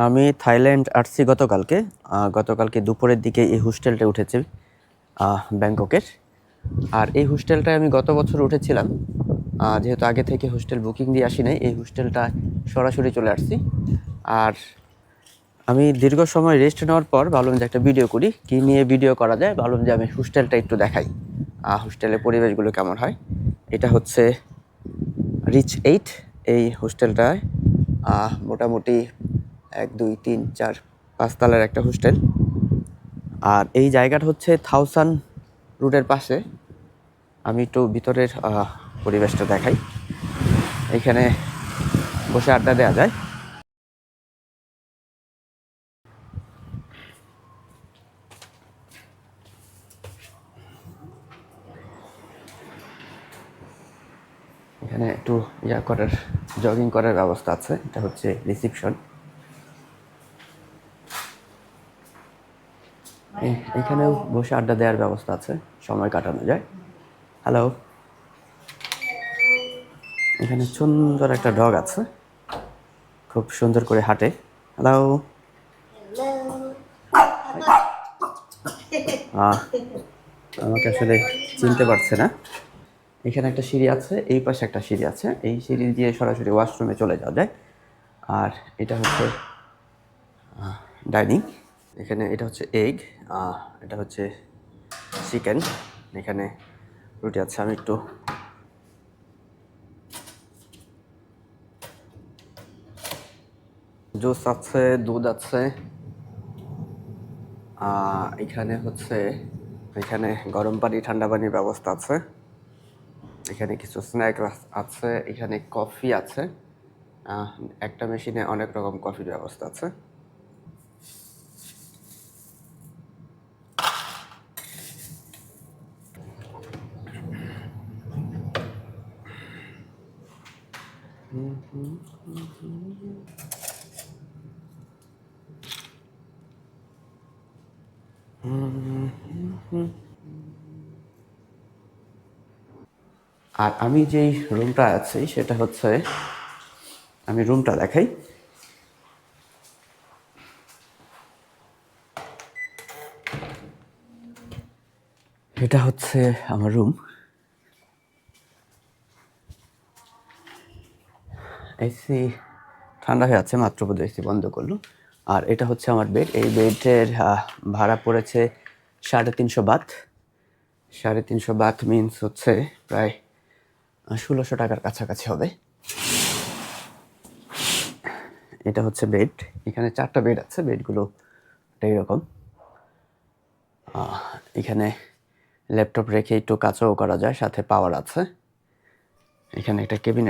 আমি থাইল্যান্ড আসছি গতকালকে দুপুরের দিকে এই হোস্টেলটা উঠেছি ব্যাংককের। আর এই হোস্টেলটায় আমি গত বছর উঠেছিলাম, যেহেতু আগে থেকে হোস্টেল বুকিং দিয়ে আসি নাই, এই হোস্টেলটা সরাসরি চলে আসছি। আর আমি দীর্ঘ সময় রেস্ট নেওয়ার পর ভাবলাম যে একটা ভিডিও করি, কী নিয়ে ভিডিও করা যায়, ভাবলাম যে আমি হোস্টেলটা একটু দেখাই, হোস্টেলের পরিবেশগুলো কেমন হয়। এটা হচ্ছে রিচ 8। এই হোস্টেলটায় মোটামুটি 1 2 3 4 5 তলার একটা হোস্টেল। আর এই জায়গাটা হচ্ছে থাউসান রোডের পাশে। আমি একটু ভিতরের পরিবেশটা দেখাই। এখানে বসে আড্ডা দেওয়া যায়। এখানে একটু জগিং করার ব্যবস্থা আছে। এটা হচ্ছে রিসিপশন। এখানেও বসে আড্ডা দেওয়ার ব্যবস্থা আছে, সময় কাটানো যায়। হ্যালো। এখানে সুন্দর একটা ডগ আছে, খুব সুন্দর করে হাঁটে। হ্যালো। আমাকে আসলে চিনতে পারছে না। এখানে একটা সিঁড়ি আছে, এই পাশে একটা সিঁড়ি আছে, এই সিঁড়ি দিয়ে সরাসরি ওয়াশরুমে চলে যাওয়া যায়। আর এটা হচ্ছে ডাইনিং। এটা হচ্ছে এগ, এটা হচ্ছে চিকেন। এখানে রুটি আছে। আমি একটু জুস আছে, দুধ আছে। এখানে গরম পানি, ঠান্ডা পানির ব্যবস্থা আছে। এখানে কিছু স্ন্যাক আছে। এখানে কফি আছে। একটা মেশিনে অনেক রকম কফির ব্যবস্থা আছে। আর আমি যেই রুমটা আছি সেটা হচ্ছে, আমি রুমটা দেখাই। এটা হচ্ছে আমার রুম। এসি ঠান্ডা হয়ে আছে, মাত্র বোধহয় এসি বন্ধ করলো। আর এটা হচ্ছে আমার বেড। এই বেডের ভাড়া পড়েছে 350 বাত। 350 বাত মিনস হচ্ছে প্রায় 1600 টাকার কাছাকাছি হবে। এটা হচ্ছে বেড। এখানে 4টা বেড আছে। বেডগুলো এইরকম। এখানে ল্যাপটপ রেখে একটু কাজও করা যায়, সাথে পাওয়ার আছে। এখানে একটা কেবিনেট